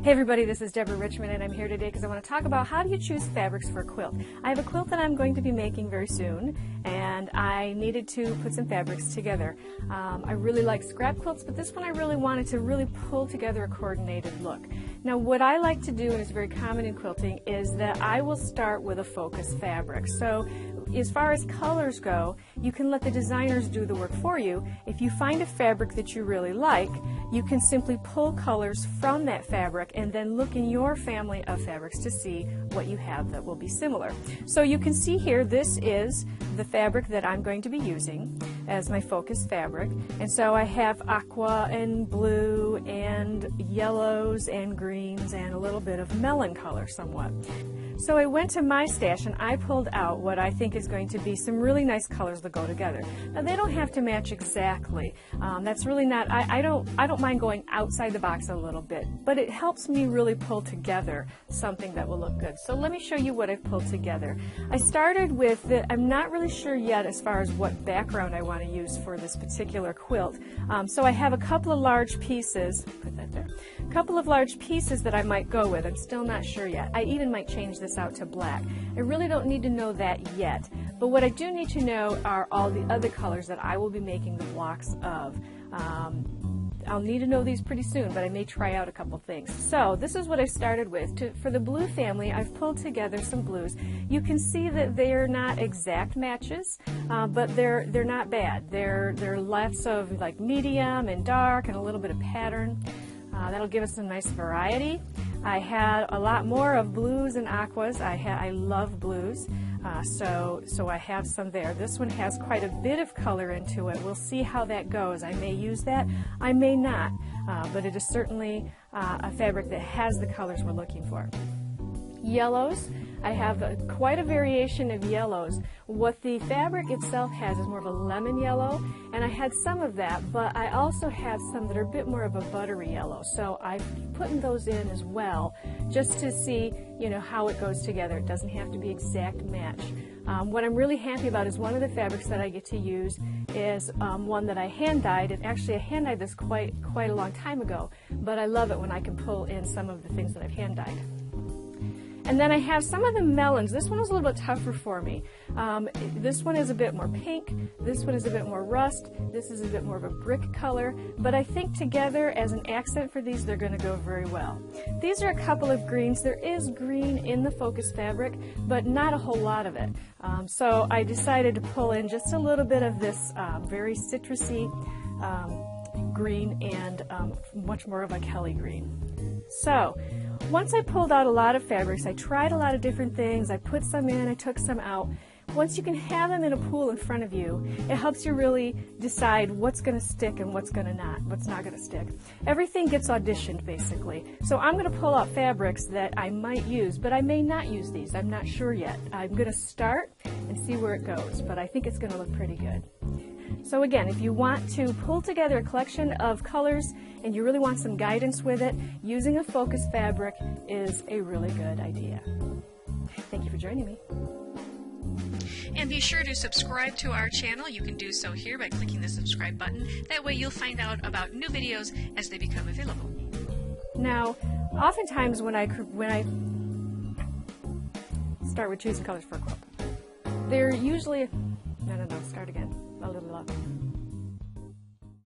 Hey everybody, this is Deborah Richmond and I'm here today because I want to talk about how do you choose fabrics for a quilt. I have a quilt that I'm going to be making very soon and I needed to put some fabrics together. I really like scrap quilts, but this one I really wanted to really pull together a coordinated look. Now what I like to do, and it's very common in quilting, is that I will start with a focus fabric. So as far as colors go, you can let the designers do the work for you. If you find a fabric that you really like, you can simply pull colors from that fabric and then look in your family of fabrics to see what you have that will be similar. So you can see here, this is the fabric that I'm going to be using as my focus fabric. And so I have aqua and blue and yellows and greens and a little bit of melon color somewhat. So I went to my stash and I pulled out what I think is going to be some really nice colors that go together. Now they don't have to match exactly. That's really not, I don't mind going outside the box a little bit, but it helps me really pull together something that will look good. So let me show you what I've pulled together. I started with, I'm not really sure yet as far as what background I want to use for this particular quilt. So I have a couple of large pieces, put that there, a couple of large pieces that I might go with. I'm still not sure yet. I even might change this out to black. I really don't need to know that yet, but what I do need to know are all the other colors that I will be making the blocks of. I'll need to know these pretty soon, but I may try out a couple things. So this is what I started with. For the blue family, I've pulled together some blues. You can see that they're not exact matches, but they're not bad. They're lots of like medium and dark and a little bit of pattern. That'll give us some nice variety. I had a lot more of blues and aquas. I love blues, so I have some there. This one has quite a bit of color into it. We'll see how that goes. I may use that, I may not, but it is certainly a fabric that has the colors we're looking for. Yellows, I have quite a variation of yellows. What the fabric itself has is more of a lemon yellow, and I had some of that, but I also have some that are a bit more of a buttery yellow. So I've put those in as well, just to see, how it goes together. It doesn't have to be exact match. What I'm really happy about is one of the fabrics that I get to use is one that I hand dyed, and actually I hand dyed this quite a long time ago, but I love it when I can pull in some of the things that I've hand dyed. And then I have some of the melons. This one was a little bit tougher for me. This one is a bit more pink. This one is a bit more rust. This is a bit more of a brick color. But I think together as an accent for these, they're going to go very well. These are a couple of greens. There is green in the focus fabric, but not a whole lot of it. So I decided to pull in just a little bit of this very citrusy green and much more of a Kelly green. So once I pulled out a lot of fabrics, I tried a lot of different things. I put some in, I took some out. Once you can have them in a pool in front of you, it helps you really decide what's going to stick and what's not going to stick. Everything gets auditioned basically. So I'm going to pull out fabrics that I might use, but I may not use these. I'm not sure yet. I'm going to start and see where it goes, but I think it's going to look pretty good. So again, if you want to pull together a collection of colors and you really want some guidance with it, using a focus fabric is a really good idea. Thank you for joining me. And be sure to subscribe to our channel. You can do so here by clicking the subscribe button. That way you'll find out about new videos as they become available. Now, oftentimes when I start with choosing colors for a quilt, they're usually, no, start again, a little low.